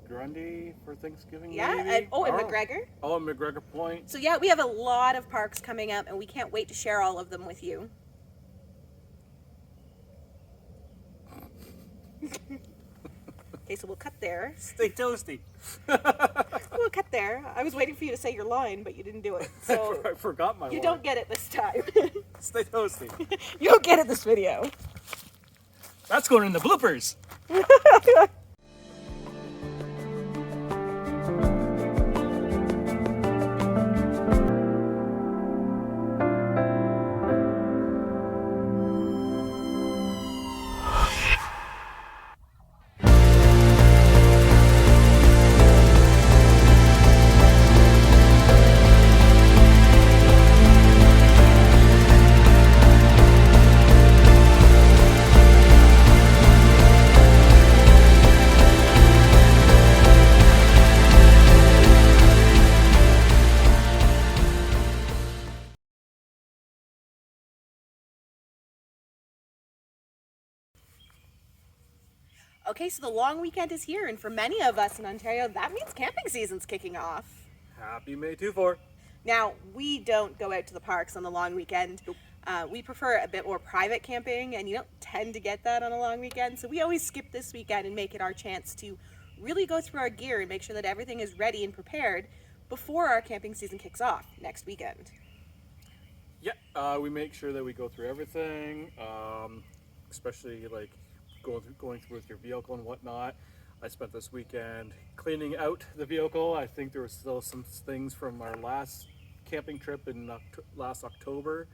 Grundy for Thanksgiving. Yeah, maybe? and McGregor. Oh, McGregor Point. So yeah, we have a lot of parks coming up, and we can't wait to share all of them with you. Okay, so we'll cut there. Stay toasty. We'll cut there. I was waiting for you to say your line, but you didn't do it. So I forgot my you line. don't get it this time. Stay toasty. You don't get it this video. That's going in the bloopers. Okay, so the long weekend is here, and for many of us in Ontario, that means camping season's kicking off. Happy May 2-4. Now, we don't go out to the parks on the long weekend. We prefer a bit more private camping, and you don't tend to get that on a long weekend, so we always skip this weekend and make it our chance to really go through our gear and make sure that everything is ready and prepared before our camping season kicks off next weekend. Yeah, we make sure that we go through everything, especially like going through with your vehicle and whatnot. I spent this weekend cleaning out the vehicle. I think there was still some things from our last camping trip in last October.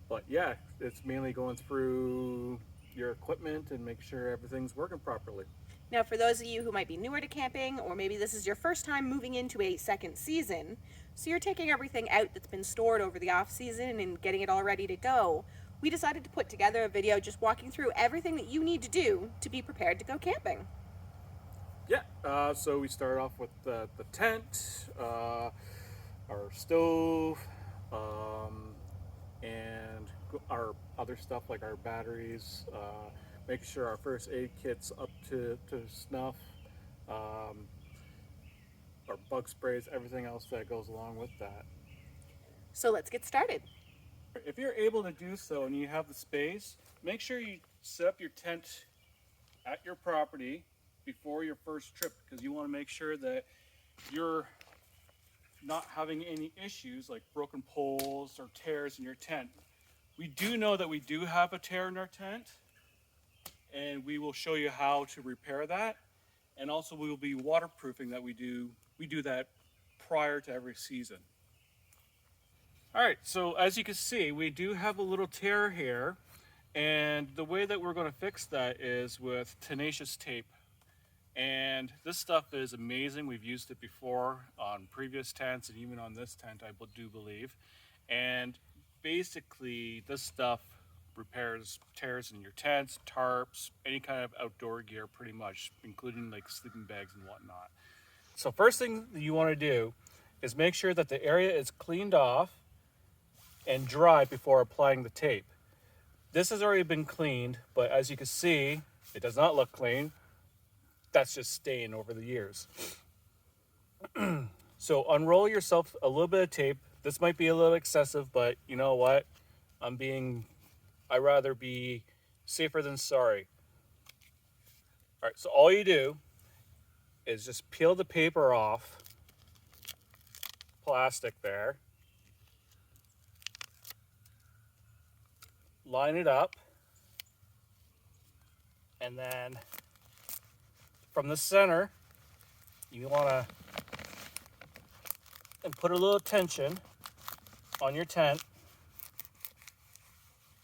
But yeah, it's mainly going through your equipment and make sure everything's working properly. Now, for those of you who might be newer to camping, or maybe this is your first time moving into a second season, so you're taking everything out that's been stored over the off season and getting it all ready to go, we decided to put together a video just walking through everything that you need to do to be prepared to go camping. Yeah, so we start off with the tent, our stove, and our other stuff like our batteries, making sure our first aid kit's up to snuff, our bug sprays, everything else that goes along with that. So let's get started. If you're able to do so and you have the space, make sure you set up your tent at your property before your first trip, because you want to make sure that you're not having any issues like broken poles or tears in your tent. We do know that we do have a tear in our tent, and we will show you how to repair that. And also we will be waterproofing that. We do that prior to every season. All right, so as you can see, we do have a little tear here, and the way that we're going to fix that is with tenacious tape. And this stuff is amazing. We've used it before on previous tents and even on this tent, I do believe. And basically, this stuff repairs tears in your tents, tarps, any kind of outdoor gear pretty much, including like sleeping bags and whatnot. So first thing that you want to do is make sure that the area is cleaned off and dry before applying the tape. This has already been cleaned, but as you can see, it does not look clean. That's just stain over the years. So unroll yourself a little bit of tape. This might be a little excessive, but you know what? I'd rather be safer than sorry. All right, so all you do is just peel the paper off, plastic there, line it up, and then from the center, you want to put a little tension on your tent,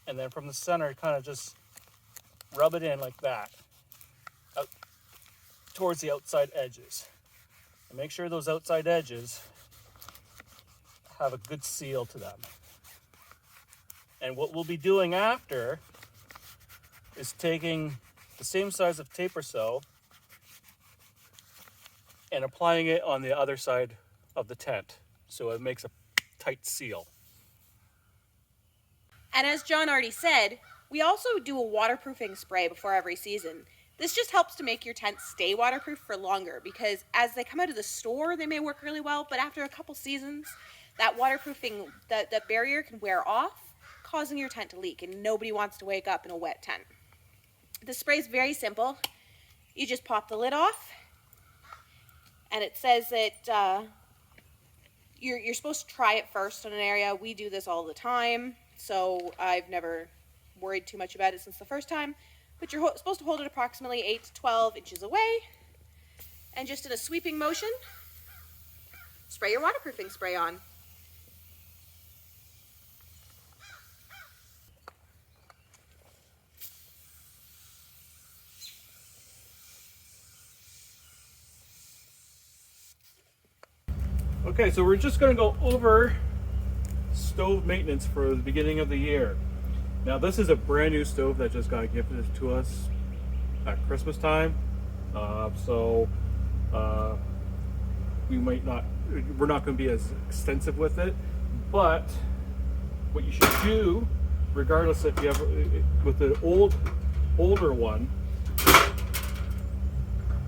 and then from the center, kind of just rub it in like that, out towards the outside edges. And make sure those outside edges have a good seal to them. And what we'll be doing after is taking the same size of tape or so and applying it on the other side of the tent so it makes a tight seal. And as John already said, we also do a waterproofing spray before every season. This just helps to make your tent stay waterproof for longer, because as they come out of the store, they may work really well, but after a couple seasons, that waterproofing, that barrier can wear off, causing your tent to leak, and nobody wants to wake up in a wet tent. The spray is very simple. You just pop the lid off, and it says that you're supposed to try it first on an area. We do this all the time, so I've never worried too much about it since the first time. But you're supposed to hold it approximately 8 to 12 inches away, and just in a sweeping motion, spray your waterproofing spray on. Okay, so we're just going to go over stove maintenance for the beginning of the year. Now this is a brand new stove that just got gifted to us at Christmas time. We're not going to be as extensive with it, but what you should do, regardless if you have with the older one,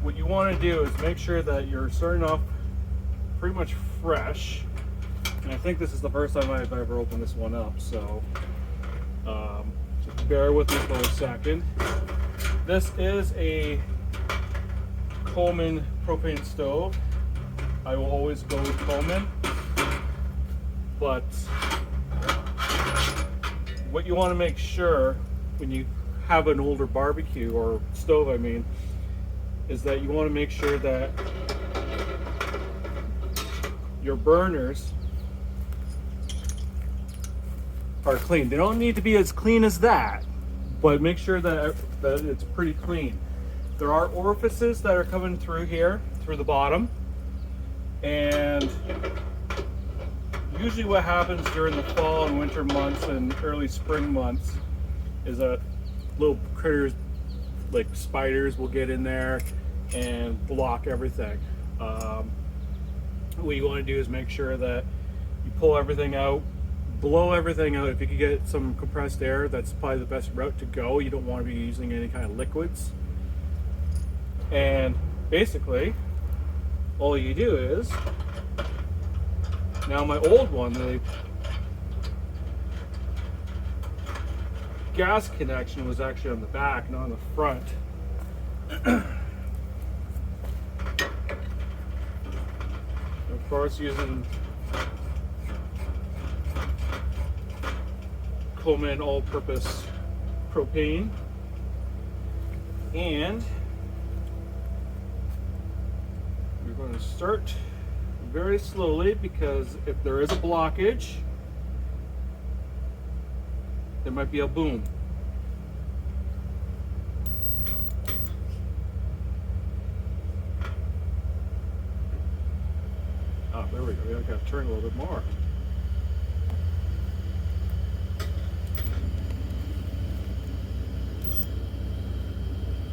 what you want to do is make sure that you're starting off pretty much fresh. And I think this is the first time I've ever opened this one up, so just bear with me for a second. This is a Coleman propane stove. I will always go with Coleman, but what you want to make sure when you have an older barbecue or stove, I mean, is that you want to make sure that your burners are clean. They don't need to be as clean as that, but make sure that it's pretty clean. There are orifices that are coming through here, through the bottom, and usually what happens during the fall and winter months and early spring months is that little critters like spiders will get in there and block everything. What you want to do is make sure that you pull everything out, blow everything out. If you could get some compressed air, that's probably the best route to go. You don't want to be using any kind of liquids. And basically, all you do is, now my old one, the gas connection was actually on the back, not on the front. Of course, using Coleman all-purpose propane, and we're going to start very slowly, because if there is a blockage, there might be a boom. Oh, there we go. I got to turn a little bit more.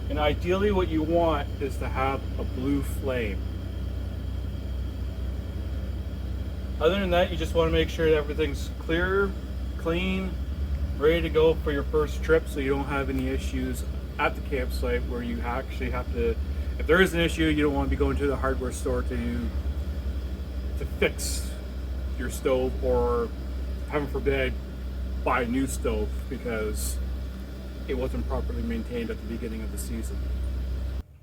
And ideally what you want is to have a blue flame. Other than that, you just want to make sure that everything's clear, clean, ready to go for your first trip, so you don't have any issues at the campsite where you actually have to, if there is an issue, you don't want to be going to the hardware store to fix your stove, or heaven forbid, buy a new stove because it wasn't properly maintained at the beginning of the season.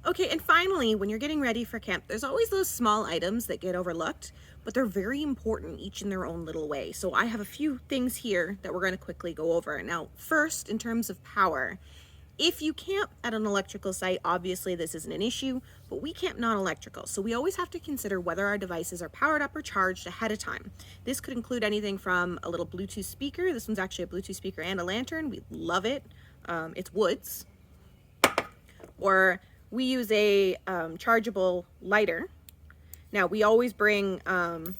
Okay, and finally, when you're getting ready for camp, there's always those small items that get overlooked, but they're very important each in their own little way. So I have a few things here that we're going to quickly go over. Now, first, in terms of power, if you camp at an electrical site, obviously this isn't an issue, but we camp non-electrical. So we always have to consider whether our devices are powered up or charged ahead of time. This could include anything from a little Bluetooth speaker. This one's actually a Bluetooth speaker and a lantern. We love it. It's woods. Or we use a chargeable lighter. Now we always bring some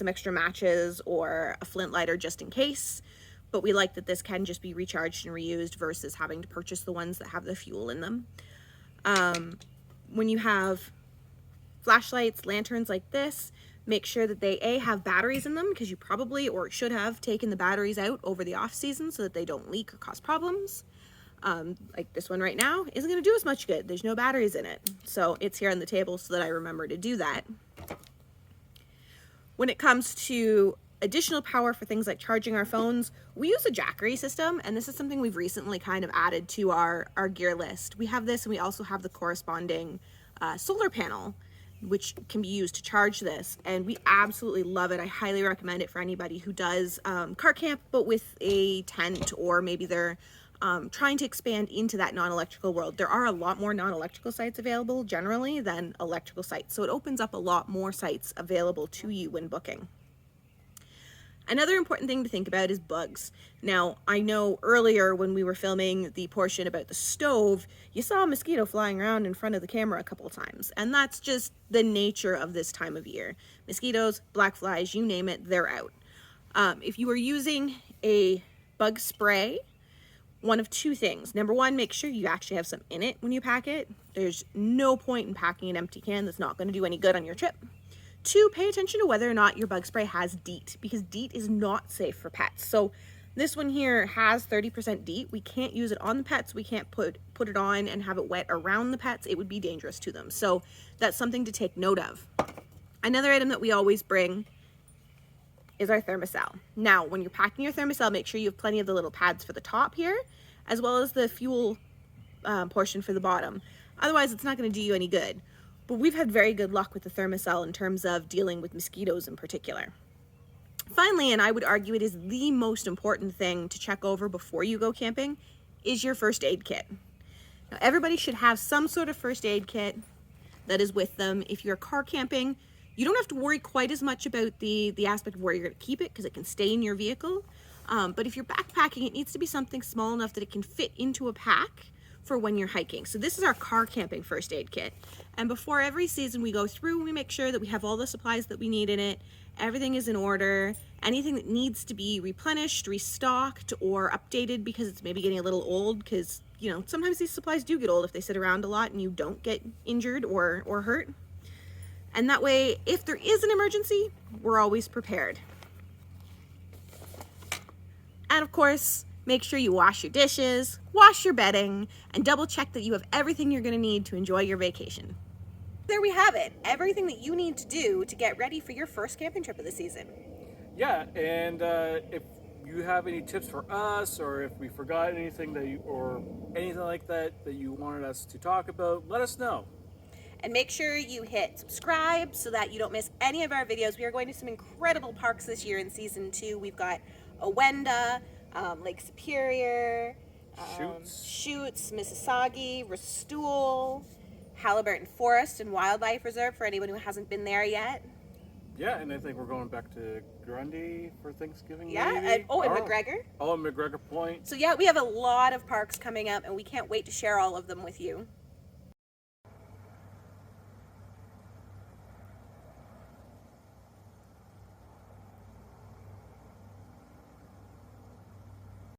extra matches or a flint lighter just in case, but we like that this can just be recharged and reused versus having to purchase the ones that have the fuel in them. When you have flashlights, lanterns like this, make sure that they have batteries in them, because you probably or should have taken the batteries out over the off season so that they don't leak or cause problems. Like this one right now isn't going to do as much good. There's no batteries in it. So it's here on the table so that I remember to do that. When it comes to additional power for things like charging our phones, we use a Jackery system, and this is something we've recently kind of added to our gear list. We have this, and we also have the corresponding solar panel, which can be used to charge this, and we absolutely love it. I highly recommend it for anybody who does car camp, but with a tent, or maybe they're trying to expand into that non-electrical world. There are a lot more non-electrical sites available generally than electrical sites, so it opens up a lot more sites available to you when booking. Another important thing to think about is bugs. Now, I know earlier when we were filming the portion about the stove, you saw a mosquito flying around in front of the camera a couple of times, and that's just the nature of this time of year. Mosquitoes, black flies, you name it, they're out. If you are using a bug spray, one of two things. Number one, make sure you actually have some in it when you pack it. There's no point in packing an empty can that's not going to do any good on your trip. Two, pay attention to whether or not your bug spray has DEET, because DEET is not safe for pets. So this one here has 30% DEET. We can't use it on the pets. We can't put it on and have it wet around the pets. It would be dangerous to them. So that's something to take note of. Another item that we always bring is our thermocell. Now, when you're packing your thermocell, make sure you have plenty of the little pads for the top here, as well as the fuel portion for the bottom. Otherwise, it's not going to do you any good. But we've had very good luck with the thermocell in terms of dealing with mosquitoes in particular. Finally, and I would argue it is the most important thing to check over before you go camping, is your first aid kit. Now, everybody should have some sort of first aid kit that is with them. If you're car camping, you don't have to worry quite as much about the aspect of where you're going to keep it, because it can stay in your vehicle. But if you're backpacking, it needs to be something small enough that it can fit into a pack for when you're hiking. So this is our car camping first aid kit. And before every season we go through, we make sure that we have all the supplies that we need in it. Everything is in order. Anything that needs to be replenished, restocked, or updated because it's maybe getting a little old, because, you know, sometimes these supplies do get old if they sit around a lot and you don't get injured or hurt. And that way, if there is an emergency, we're always prepared. And of course, make sure you wash your dishes, wash your bedding, and double check that you have everything you're going to need to enjoy your vacation. There we have it. Everything that you need to do to get ready for your first camping trip of the season. Yeah, and if you have any tips for us, or if we forgot anything or anything like that that you wanted us to talk about, let us know. And make sure you hit subscribe so that you don't miss any of our videos. We are going to some incredible parks this year in season 2. We've got Owenda, Lake Superior, Chutes, Mississauga, Restoule, Halliburton Forest and Wildlife Reserve for anyone who hasn't been there yet. Yeah, and I think we're going back to Grundy for Thanksgiving. Yeah, maybe? and McGregor. Oh, and McGregor Point. So yeah, we have a lot of parks coming up, and we can't wait to share all of them with you.